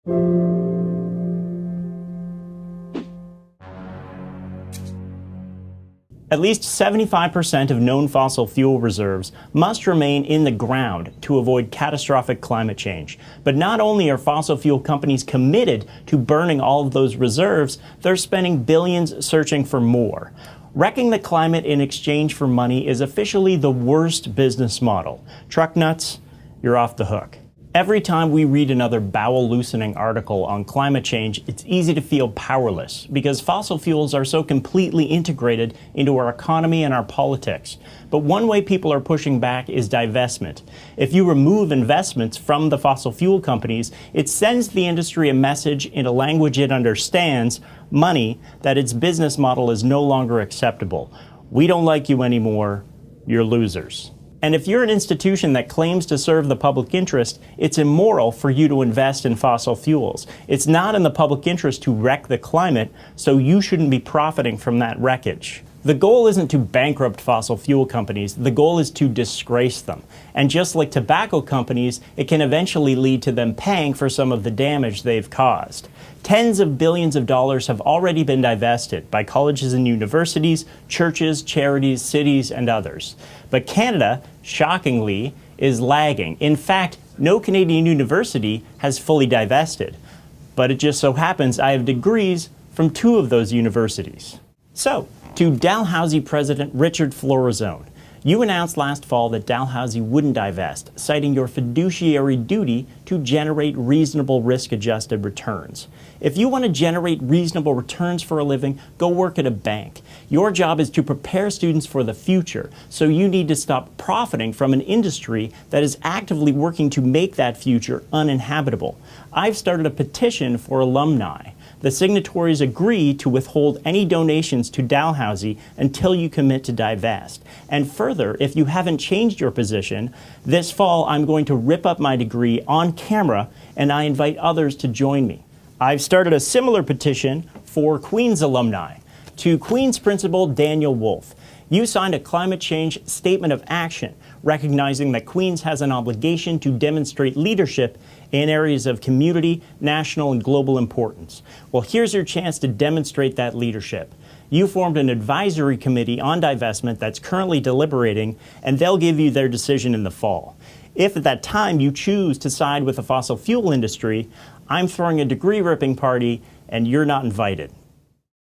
At least 75% of known fossil fuel reserves must remain in the ground to avoid catastrophic climate change. But not only are fossil fuel companies committed to burning all of those reserves, they're spending billions searching for more. Wrecking the climate in exchange for money is officially the worst business model. Truck nuts, you're off the hook. Every time we read another bowel-loosening article on climate change, it's easy to feel powerless because fossil fuels are so completely integrated into our economy and our politics. But one way people are pushing back is divestment. If you remove investments from the fossil fuel companies, it sends the industry a message in a language it understands, money, that its business model is no longer acceptable. We don't like you anymore. You're losers. And if you're an institution that claims to serve the public interest, it's immoral for you to invest in fossil fuels. It's not in the public interest to wreck the climate, so you shouldn't be profiting from that wreckage. The goal isn't to bankrupt fossil fuel companies, the goal is to disgrace them. And just like tobacco companies, it can eventually lead to them paying for some of the damage they've caused. Tens of billions of dollars have already been divested by colleges and universities, churches, charities, cities, and others. But Canada, shockingly, is lagging. In fact, no Canadian university has fully divested. But it just so happens I have degrees from 2 of those universities. So, to Dalhousie President Richard Florizone, you announced last fall that Dalhousie wouldn't divest, citing your fiduciary duty to generate reasonable risk-adjusted returns. If you want to generate reasonable returns for a living, go work at a bank. Your job is to prepare students for the future, so you need to stop profiting from an industry that is actively working to make that future uninhabitable. I've started a petition for alumni. The signatories agree to withhold any donations to Dalhousie until you commit to divest. And further, if you haven't changed your position, this fall I'm going to rip up my degree on camera, and I invite others to join me. I've started a similar petition for Queen's alumni. To Queen's principal Daniel Wolfe, you signed a climate change statement of action, recognizing that Queen's has an obligation to demonstrate leadership in areas of community, national, and global importance. Well, here's your chance to demonstrate that leadership. You formed an advisory committee on divestment that's currently deliberating, and they'll give you their decision in the fall. If at that time you choose to side with the fossil fuel industry, I'm throwing a degree-ripping party, and you're not invited.